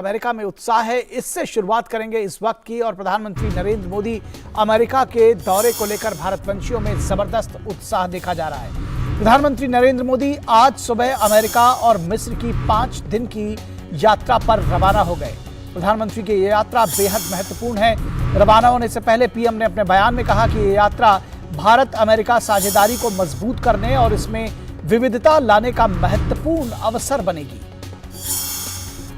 America में उत्साह है, इससे शुरुआत करेंगे इस वक्त की। और प्रधानमंत्री नरेंद्र मोदी अमेरिका के दौरे को लेकर भारतवंशियों में जबरदस्त उत्साह देखा जा रहा है। प्रधानमंत्री नरेंद्र मोदी आज सुबह अमेरिका और मिस्र की 5 दिन की यात्रा पर रवाना हो गए। प्रधानमंत्री की यह यात्रा बेहद महत्वपूर्ण है। रवाना होने से पहले पीएम ने अपने बयान में कहा कि यह यात्रा भारत अमेरिका साझेदारी को मजबूत करने और इसमें विविधता लाने का महत्वपूर्ण अवसर बनेगी।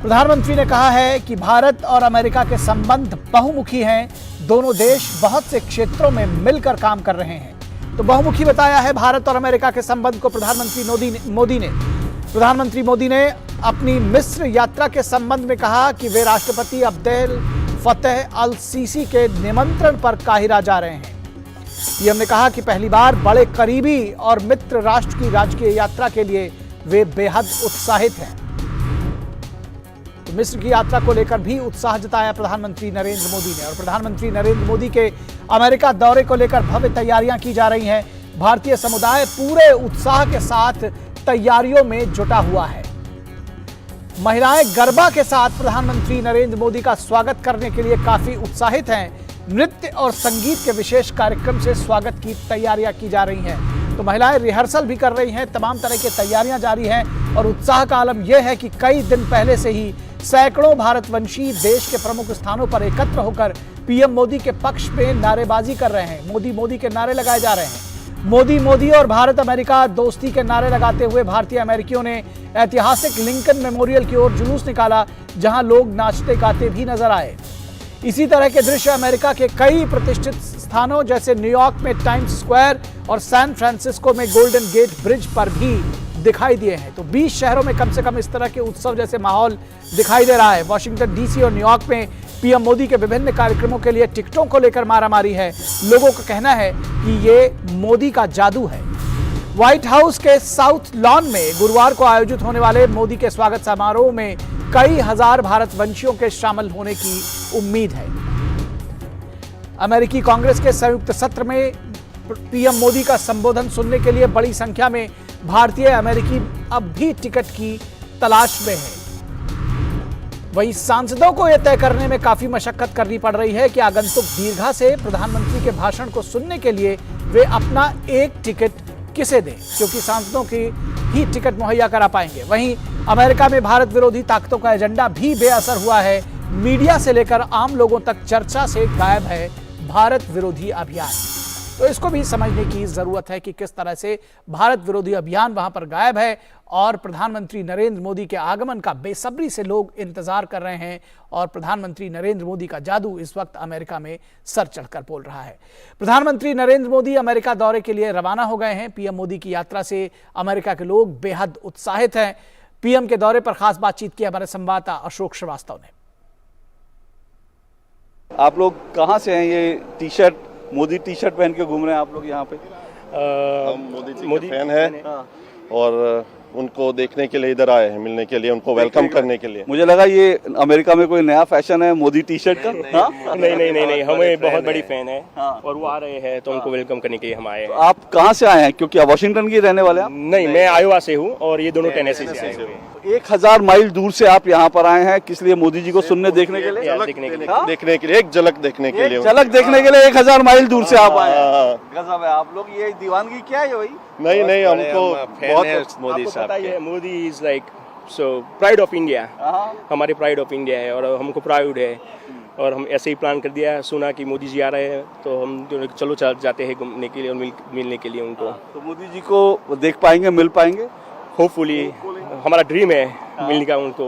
प्रधानमंत्री ने कहा है कि भारत और अमेरिका के संबंध बहुमुखी हैं। दोनों देश बहुत से क्षेत्रों में मिलकर काम कर रहे हैं। तो बहुमुखी बताया है भारत और अमेरिका के संबंध को प्रधानमंत्री मोदी ने अपनी मिस्र यात्रा के संबंध में कहा कि वे राष्ट्रपति अब्देल फतेह अल सीसी के निमंत्रण पर काहिरा जा रहे हैं। पीएम ने कहा कि पहली बार बड़े करीबी और मित्र राष्ट्र की राजकीय यात्रा के लिए वे बेहद उत्साहित हैं। तो मिस्र की यात्रा को लेकर भी उत्साह जताया प्रधानमंत्री नरेंद्र मोदी ने। और प्रधानमंत्री नरेंद्र मोदी के अमेरिका दौरे को लेकर भव्य तैयारियां की जा रही हैं। भारतीय समुदाय पूरे उत्साह के साथ तैयारियों में जुटा हुआ है। महिलाएं गरबा के साथ प्रधानमंत्री नरेंद्र मोदी का स्वागत करने के लिए काफी उत्साहित हैं। नृत्य और संगीत के विशेष कार्यक्रम से स्वागत की तैयारियां की जा रही हैं। तो महिलाएं रिहर्सल भी कर रही हैं। तमाम तरह की तैयारियां जारी हैं। और उत्साह का आलम यह है कि कई दिन पहले से ही सैकड़ों भारतवंशी देश के प्रमुख स्थानों पर एकत्र होकर पीएम मोदी के पक्ष में नारेबाजी कर रहे हैं। मोदी मोदी के नारे लगाए जा रहे हैं। मोदी मोदी और भारत अमेरिका दोस्ती के नारे लगाते हुए भारतीय अमेरिकियों ने ऐतिहासिक लिंकन मेमोरियल की ओर जुलूस निकाला, जहां लोग नाचते गाते भी नजर आए। इसी तरह के दृश्य अमेरिका के कई प्रतिष्ठित स्थानों जैसे न्यूयॉर्क में टाइम्स स्क्वायर और सैन फ्रांसिस्को में गोल्डन गेट ब्रिज पर भी दिखाई दिए हैं। तो 20 शहरों में कम से कम इस तरह के उत्सव जैसे माहौल दिखाई दे रहा है। वॉशिंगटन डीसी और न्यूयॉर्क में पीएम मोदी के विभिन्न कार्यक्रमों के लिए टिकटों को लेकर मारामारी है। लोगों का कहना है कि ये मोदी का जादू है। व्हाइट हाउस के साउथ लॉन में गुरुवार को आयोजित होने वाले मोदी के स्वागत समारोह में कई हजार भारतवंशियों के शामिल होने की उम्मीद है। अमेरिकी कांग्रेस के संयुक्त सत्र में पीएम मोदी का संबोधन सुनने के लिए बड़ी संख्या में भारतीय अमेरिकी अब भी टिकट की तलाश में है। वहीं सांसदों को यह तय करने में काफी मशक्कत करनी पड़ रही है कि आगंतुक दीर्घा से प्रधानमंत्री के भाषण को सुनने के लिए वे अपना एक टिकट किसे दें, क्योंकि सांसदों की ही टिकट मुहैया करा पाएंगे। वहीं अमेरिका में भारत विरोधी ताकतों का एजेंडा भी बेअसर हुआ है। मीडिया से लेकर आम लोगों तक चर्चा से गायब है भारत विरोधी अभियान। तो इसको भी समझने की जरूरत है कि किस तरह से भारत विरोधी अभियान वहां पर गायब है और प्रधानमंत्री नरेंद्र मोदी के आगमन का बेसब्री से लोग इंतजार कर रहे हैं। और प्रधानमंत्री नरेंद्र मोदी का जादू इस वक्त अमेरिका में सर चढ़कर बोल रहा है। प्रधानमंत्री नरेंद्र मोदी अमेरिका दौरे के लिए रवाना हो गए हैं। पीएम मोदी की यात्रा से अमेरिका के लोग बेहद उत्साहित हैं। पीएम के दौरे पर खास बातचीत की हमारे संवाददाता अशोक श्रीवास्तव ने। आप लोग कहाँ से हैं? ये मोदी टी शर्ट पहन के घूम रहे हैं आप लोग यहाँ पे? हम मोदी फैन है और उनको देखने के लिए इधर आए हैं, मिलने के लिए, उनको वेलकम करने के लिए। मुझे लगा ये अमेरिका में कोई नया फैशन है मोदी टी शर्ट का। नहीं, हमें बहुत बड़ी फैन है और वो आ रहे हैं तो उनको वेलकम करने के लिए हम आए हैं। तो आप कहाँ से आए हैं? क्योंकि आप वाशिंगटन के रहने वाले हैं? नहीं, मैं आयोवा से हूँ और ये दोनों टेनेसी से आए हुए हैं। 1000 माइल दूर से आप यहाँ पर आए हैं, किस लिए? मोदी जी को सुनने देखने के लिए? देखने के लिए, एक झलक देखने के लिए। झलक देखने के लिए 1000 माइल दूर से आप आए हैं। गजब है। आप लोग ये दीवानगी क्या है भाई? नहीं, हमको बहुत मोदी साहब के। Modi is like so pride of India. हमारे प्राइड ऑफ इंडिया है और हमको प्राउड है। और हम ऐसे ही प्लान कर दिया, सुना कि मोदी जी आ रहे हैं तो हम चलो जाते हैं घूमने के लिए और मिलने के लिए उनको। तो मोदी जी को देख पाएंगे, मिल पाएंगे? होपफुली हमारा ड्रीम है मिलने का। उनको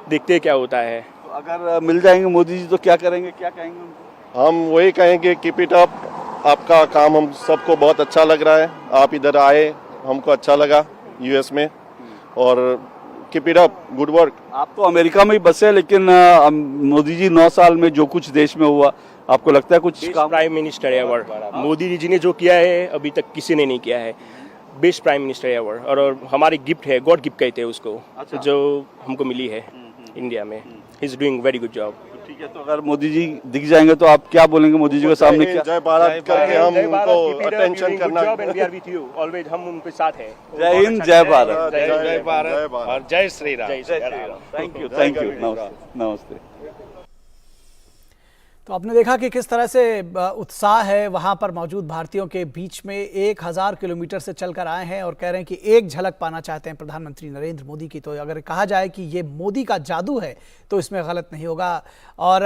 देखते हैं क्या होता है। तो अगर मिल जाएंगे मोदी जी तो क्या करेंगे, क्या कहेंगे उनको? हम वही कहेंगे, कीप इट अप। आपका काम हम सबको बहुत अच्छा लग रहा है। आप इधर आए, हमको अच्छा लगा यूएस में, और keep it up, good work. आप तो अमेरिका में ही बसे, लेकिन मोदी जी 9 साल में जो कुछ देश में हुआ, आपको लगता है कुछ काम? Prime minister ever Modi ji ने जो किया है अभी तक किसी ने नहीं किया है। Best prime minister ever. और हमारी गिफ्ट है, गॉड गिफ्ट कहते हैं उसको। अच्छा। जो हमको मिली है इंडिया में. He is doing very good job. ठीक है, तो अगर मोदी जी दिख जाएंगे तो आप क्या बोलेंगे मोदी जी के सामने? क्या जय भारत करके हम उनको अटेंशन करना। ऑलवेज हम उनके साथ हैं. जय हिंद, जय भारत. जय भारत और जय Shri Ram. Thank you, thank you, नमस्ते. तो आपने देखा कि किस तरह से उत्साह है वहां पर मौजूद भारतीयों के बीच में. 1000 किलोमीटर से चलकर आए हैं और कह रहे हैं कि एक झलक पाना चाहते हैं प्रधानमंत्री नरेंद्र मोदी की. तो अगर कहा जाए कि ये मोदी का जादू है तो इसमें गलत नहीं होगा. और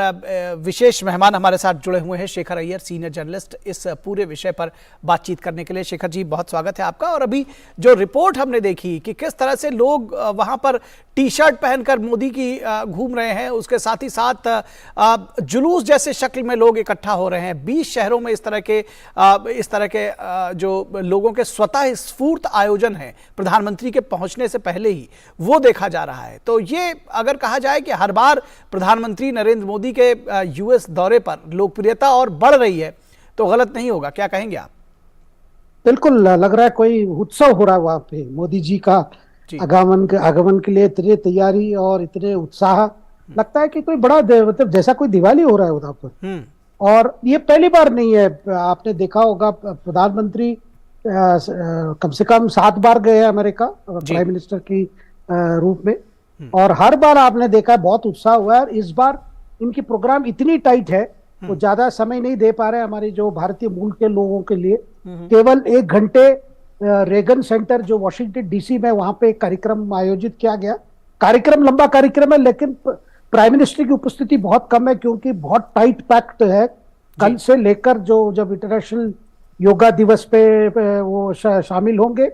विशेष मेहमान हमारे साथ जुड़े हुए हैं शेखर अय्यर, सीनियर जर्नलिस्ट, इस पूरे विषय पर बातचीत करने के लिए. शेखर जी, बहुत स्वागत है आपका. और अभी जो रिपोर्ट हमने देखी कि किस तरह से लोग वहां पर टी शर्ट पहनकर मोदी की घूम रहे हैं, उसके साथ ही साथ जुलूस जैसे शक्ल में लोग इकट्ठा हो रहे हैं. 20 शहरों में इस तरह के जो लोगों के स्वतः स्फूर्त आयोजन है प्रधानमंत्री के पहुंचने से पहले ही, वो देखा जा रहा है. तो ये अगर कहा जाए कि हर बार प्रधानमंत्री नरेंद्र मोदी के यूएस दौरे पर लोकप्रियता और बढ़ रही है तो गलत नहीं होगा. क्या कहेंगे आप? बिल्कुल लग रहा है कोई उत्सव हो रहा है वहां पे. मोदी जी का आगमन के लिए इतनी तैयारी और इतने उत्साह, लगता है कि कोई बड़ा मतलब जैसा कोई दिवाली हो रहा है उधर पर. और ये पहली बार नहीं है. आपने देखा होगा प्रधानमंत्री कम से कम 7 बार गए हैं अमेरिका प्राइम मिनिस्टर की रूप में, और हर बार आपने देखा बहुत उत्साह हुआ है. इस बार इनकी प्रोग्राम इतनी टाइट है, वो ज्यादा समय नहीं दे पा रहे हमारे जो भारतीय मूल के लोगों के लिए. केवल 1 घंटे रेगन सेंटर जो वॉशिंगटन डीसी में, वहां पे एक कार्यक्रम आयोजित किया गया. कार्यक्रम लंबा कार्यक्रम है, लेकिन प्राइम मिनिस्टर की उपस्थिति बहुत कम है क्योंकि बहुत टाइट पैक्ड है. कल से लेकर जब इंटरनेशनल योगा दिवस पे वो शामिल होंगे,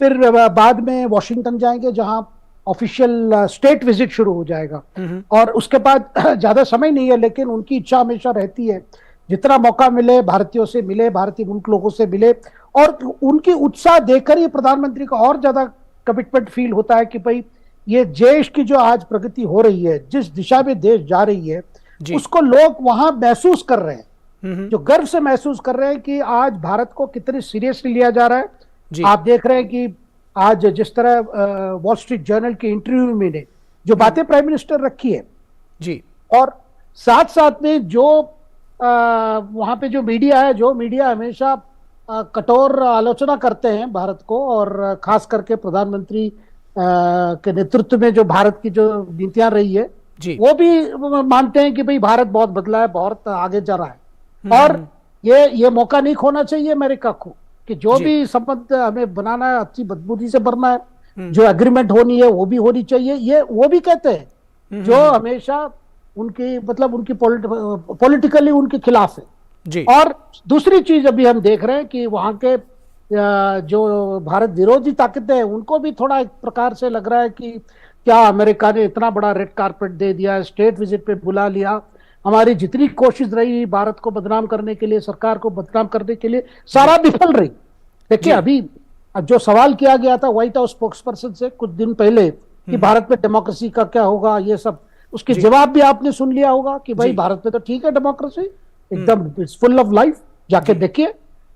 फिर बाद में वॉशिंगटन जाएंगे जहां ऑफिशियल स्टेट विजिट शुरू हो जाएगा. और उसके बाद ज्यादा समय नहीं है, लेकिन उनकी इच्छा हमेशा रहती है जितना मौका मिले भारतीयों से मिले, भारतीय मुल्क लोगों से मिले. और उनकी उत्साह देखकर ही प्रधानमंत्री को और ज्यादा कमिटमेंट फील होता है कि भाई ये देश की जो आज प्रगति हो रही है, जिस दिशा में देश जा रही है, उसको लोग वहां महसूस कर रहे हैं. जो गर्व से महसूस कर रहे हैं कि आज भारत को कितने सीरियसली लिया जा रहा है. आप देख रहे हैं कि आज जिस तरह वॉल स्ट्रीट जर्नल के इंटरव्यू में ने जो बातें प्राइम मिनिस्टर रखी है जी, और साथ साथ में जो वहां पे जो मीडिया है, जो मीडिया हमेशा कठोर आलोचना करते हैं भारत को, और खास करके प्रधानमंत्री के नेतृत्व में जो भारत की जो नीतियां रही है, वो भी मानते हैं कि भाई भारत बहुत बदला है, बहुत आगे जा रहा है. और ये मौका नहीं खोना चाहिए अमेरिका को कि जो भी संबंध हमें बनाना है अच्छी मजबूती से बनना है. जो एग्रीमेंट होनी है वो भी होनी चाहिए. ये वो भी कहते हैं जो हमेशा उनकी मतलब उनकी पॉलिटिकली उनके खिलाफ है जी. और दूसरी चीज अभी हम देख रहे हैं कि वहां के जो भारत विरोधी ताकतें हैं, उनको भी थोड़ा एक प्रकार से लग रहा है कि क्या अमेरिका ने इतना बड़ा रेड कारपेट दे दिया, स्टेट विजिट पे बुला लिया, हमारी जितनी कोशिश रही भारत को बदनाम करने के लिए, सरकार को बदनाम करने के लिए, सारा विफल रही. देखिए अभी जो सवाल किया गया था व्हाइट हाउस स्पोक्सपर्सन से कुछ दिन पहले कि भारत में डेमोक्रेसी का क्या होगा, ये सब, उसके जवाब भी आपने सुन लिया होगा कि भाई भारत में तो ठीक है डेमोक्रेसी, एकदम इट्स फुल ऑफ लाइफ, जाके देखिए.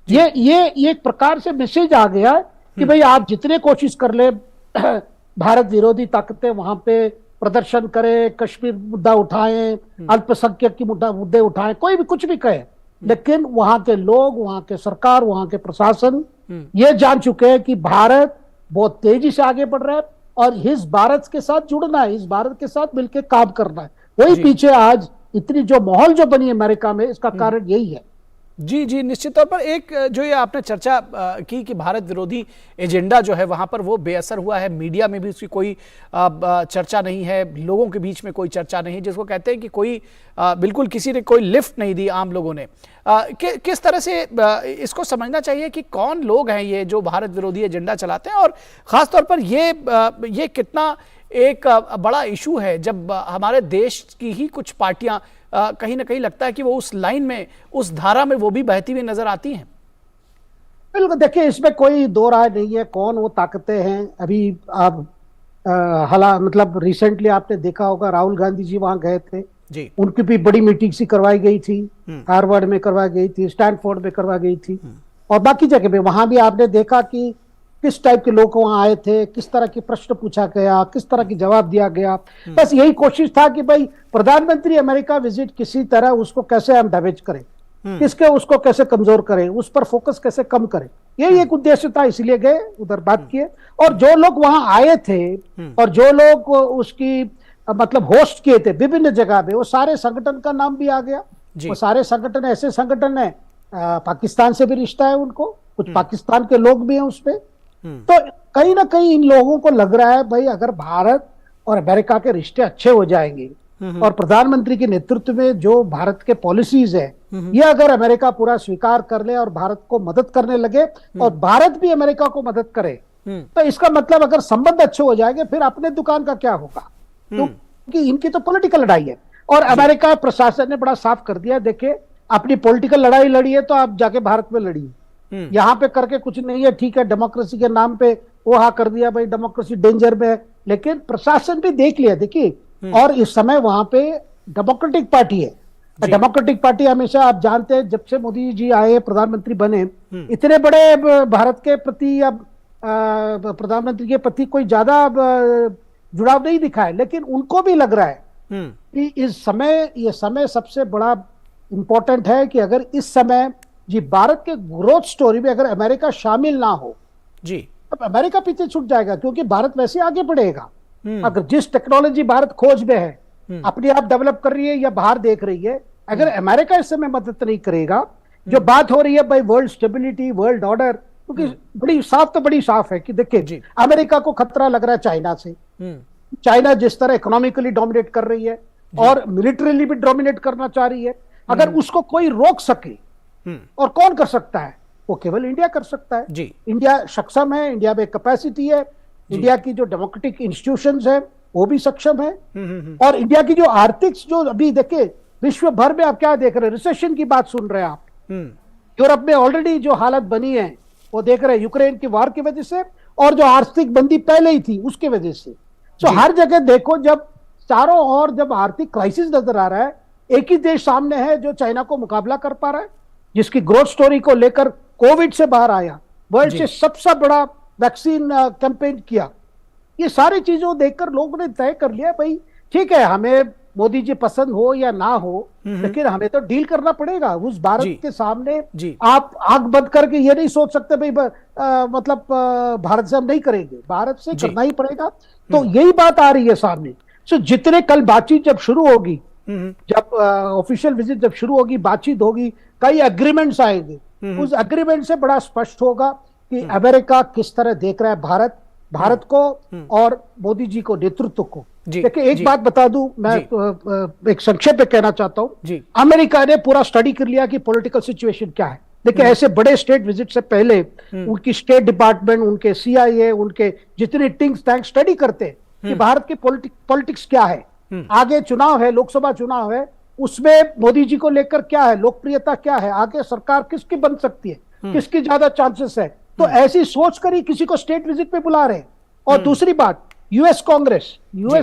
ये एक प्रकार से मैसेज आ गया है कि भाई आप जितने कोशिश कर ले, भारत विरोधी ताकतें वहां पे प्रदर्शन करें, कश्मीर मुद्दा उठाएं, अल्पसंख्यक की मुद्दे उठाएं, कोई भी कुछ भी कहे, लेकिन वहां के लोग, वहां के सरकार, वहां के प्रशासन ये जान चुके हैं कि भारत बहुत तेजी से आगे बढ़ रहा है और इस भारत के साथ जुड़ना है, इस भारत के साथ मिलकर काम करना है. वही पीछे आज इतनी जो माहौल जो बनी है अमेरिका में, इसका कारण यही है. जी जी, निश्चित तौर पर एक जो ये आपने चर्चा की कि भारत विरोधी एजेंडा जो है वहाँ पर वो बेअसर हुआ है, मीडिया में भी उसकी कोई चर्चा नहीं है, लोगों के बीच में कोई चर्चा नहीं, जिसको कहते हैं कि कोई बिल्कुल किसी ने कोई लिफ्ट नहीं दी आम लोगों ने. किस तरह से इसको समझना चाहिए कि कौन लोग हैं ये जो भारत विरोधी एजेंडा चलाते हैं, और ख़ास तौर पर ये कितना एक बड़ा इशू है जब हमारे देश की ही कुछ पार्टियां कहीं ना कहीं लगता है कि वो उस लाइन में, उस धारा में वो भी बहती हुई नजर आती हैं. बिल्कुल, देखिए इसमें कोई दो राय नहीं है कौन वो ताकतें हैं. अभी आप मतलब रिसेंटली आपने देखा होगा राहुल गांधी जी वहां गए थे जी, उनकी भी बड़ी मीटिंग सी करवाई गई थी, हार्वर्ड में करवाई गई थी, स्टैनफोर्ड में करवाई गई थी, और बाकी जगह पे. वहां भी आपने देखा कि किस टाइप के लोग वहां आए थे, किस तरह के प्रश्न पूछा गया, किस तरह की जवाब दिया गया। बस यही कोशिश था कि भाई प्रधानमंत्री अमेरिका विजिट किसी तरह उसको कैसे हम डैमेज करें, किसके उसको कैसे कमजोर करें, उस पर फोकस कैसे कम करें, यही एक उद्देश्य था। इसलिए गए उधर, बात किए। और जो लोग वहां आए थे और जो लोग उसकी मतलब होस्ट किए थे विभिन्न जगह पे, वो सारे संगठन का नाम भी आ गया। वो सारे संगठन ऐसे संगठन है, पाकिस्तान से भी रिश्ता है उनको, कुछ पाकिस्तान के लोग भी हैं उसपे। तो कहीं ना कहीं इन लोगों को लग रहा है भाई अगर भारत और अमेरिका के रिश्ते अच्छे हो जाएंगे और प्रधानमंत्री के नेतृत्व में जो भारत के पॉलिसीज है ये अगर अमेरिका पूरा स्वीकार कर ले और भारत को मदद करने लगे और भारत भी अमेरिका को मदद करे, तो इसका मतलब अगर संबंध अच्छे हो जाएंगे फिर अपने दुकान का क्या होगा, क्योंकि इनकी तो पॉलिटिकल लड़ाई है। और अमेरिका प्रशासन ने बड़ा साफ कर दिया, देखिए अपनी पॉलिटिकल लड़ाई लड़ी है तो आप जाके भारत में लड़िए, यहाँ पे करके कुछ नहीं है। ठीक है, डेमोक्रेसी के नाम पे वो हाँ कर दिया भाई डेमोक्रेसी डेंजर में है, लेकिन प्रशासन भी देख लिया। देखिए, और इस समय वहां पे डेमोक्रेटिक पार्टी है। डेमोक्रेटिक पार्टी हमेशा आप जानते हैं जब से मोदी जी आए प्रधानमंत्री बने, इतने बड़े भारत के प्रति या प्रधानमंत्री के प्रति कोई ज्यादा जुड़ाव नहीं दिखाए, लेकिन उनको भी लग रहा है कि इस समय ये समय सबसे बड़ा इंपॉर्टेंट है कि अगर इस समय जी भारत के ग्रोथ स्टोरी में अगर अमेरिका शामिल ना हो जी, अब अमेरिका पीछे छूट जाएगा, क्योंकि भारत वैसे आगे बढ़ेगा। अगर जिस टेक्नोलॉजी भारत खोज में है, अपने आप डेवलप कर रही है या बाहर देख रही है, अगर अमेरिका इस समय मदद नहीं करेगा, जो बात हो रही है भाई वर्ल्ड स्टेबिलिटी, वर्ल्ड ऑर्डर, क्योंकि बड़ी साफ है कि देखिए अमेरिका को खतरा लग रहा है चाइना से। चाइना जिस तरह इकोनॉमिकली डोमिनेट कर रही है और मिलिटरीली भी डोमिनेट करना चाह रही है, अगर उसको कोई रोक सके, और कौन कर सकता है, वो केवल इंडिया कर सकता है जी। इंडिया सक्षम है, इंडिया में कैपेसिटी है, इंडिया की जो डेमोक्रेटिक इंस्टीट्यूशंस है वो भी सक्षम है, और इंडिया की जो आर्थिक जो अभी देखे विश्व भर में आप क्या देख रहे हैं, रिसेशन की बात सुन रहे हैं आप। यूरोप में ऑलरेडी जो हालत बनी है वो देख रहे हैं यूक्रेन की वार की वजह से, और जो आर्थिक बंदी पहले ही थी उसकी वजह से। तो हर जगह देखो, जब चारों ओर जब आर्थिक क्राइसिस नजर आ रहा है, एक ही देश सामने है जो चाइना को मुकाबला कर पा रहा है, जिसकी ग्रोथ स्टोरी को लेकर कोविड से बाहर आया, वर्ल्ड से सबसे बड़ा वैक्सीन कैंपेन किया। ये सारी चीजों देखकर लोगों ने तय कर लिया भाई ठीक है, हमें मोदी जी पसंद हो या ना हो, लेकिन हमें तो डील करना पड़ेगा उस भारत के सामने। आप आंख बंद करके ये नहीं सोच सकते भाई मतलब भारत से हम नहीं करेंगे, भारत से करना ही पड़ेगा। तो यही बात आ रही है सामने। सो जितने कल बातचीत जब शुरू होगी, जब ऑफिशियल विजिट जब शुरू होगी, बातचीत होगी, कई एग्रीमेंट्स आएंगे, उस एग्रीमेंट से बड़ा स्पष्ट होगा कि अमेरिका किस तरह देख रहा है भारत को और मोदी जी को, नेतृत्व को। देखिए एक बात बता दूं, मैं एक संक्षेप में कहना चाहता हूं, अमेरिका ने पूरा स्टडी कर लिया कि पॉलिटिकल सिचुएशन क्या है। देखिए ऐसे बड़े स्टेट विजिट से पहले उनकी स्टेट डिपार्टमेंट, उनके CIA, उनके जितने थिंक टैंक स्टडी करते हैं कि भारत की पॉलिटिक्स क्या है, आगे चुनाव है, लोकसभा चुनाव है, उसमें मोदी जी को लेकर क्या है, लोकप्रियता क्या है, आगे सरकार किसकी बन सकती है, किसकी ज्यादा चांसेस है। तो ऐसी सोच कर ही किसी को स्टेट विजिट पे बुला रहे हैं। और दूसरी बात, यूएस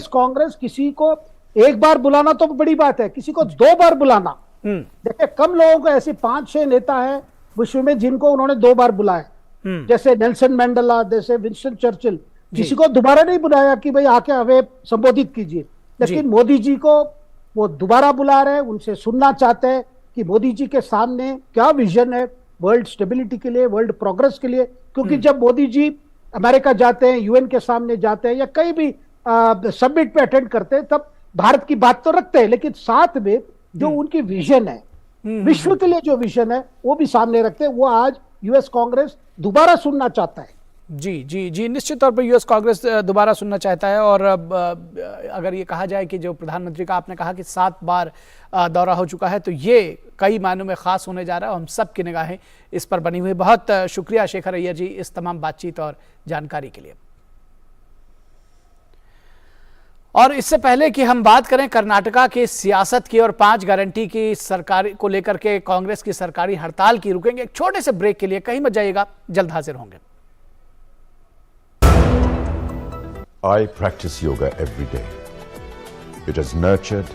कांग्रेस किसी को एक बार बुलाना तो बड़ी बात है, किसी को 2 बार बुलाना। देखिए कम लोगों को ऐसे 5-6 नेता है विश्व में जिनको उन्होंने 2 बार बुलाया, जैसे नेल्सन मंडेला, जैसे विंस्टन चर्चिल, किसी को दोबारा नहीं बुलाया कि भाई आके हमें संबोधित कीजिए। लेकिन मोदी जी को वो दोबारा बुला रहे हैं, उनसे सुनना चाहते हैं कि मोदी जी के सामने क्या विजन है वर्ल्ड स्टेबिलिटी के लिए, वर्ल्ड प्रोग्रेस के लिए। क्योंकि जब मोदी जी अमेरिका जाते हैं, UN के सामने जाते हैं या कहीं भी समिट पे अटेंड करते हैं, तब भारत की बात तो रखते हैं, लेकिन साथ में जो उनकी विजन है, विश्व के लिए जो विजन है वो भी सामने रखते हैं। वो आज US कांग्रेस दोबारा सुनना चाहता है। जी, निश्चित तौर पर यूएस कांग्रेस दोबारा सुनना चाहता है। और अगर ये कहा जाए कि जो प्रधानमंत्री का आपने कहा कि 7 बार दौरा हो चुका है, तो ये कई मायनों में खास होने जा रहा है। हम सब की निगाहें इस पर बनी हुई। बहुत शुक्रिया शेखर अय्यर जी इस तमाम बातचीत और जानकारी के लिए। और इससे पहले कि हम बात करें कर्नाटका की सियासत की और 5 गारंटी की सरकार को लेकर के कांग्रेस की सरकारी हड़ताल की, रुकेंगे एक छोटे से ब्रेक के लिए। कहीं मत जाइएगा, जल्द हाजिर होंगे। I practice yoga every day. It has nurtured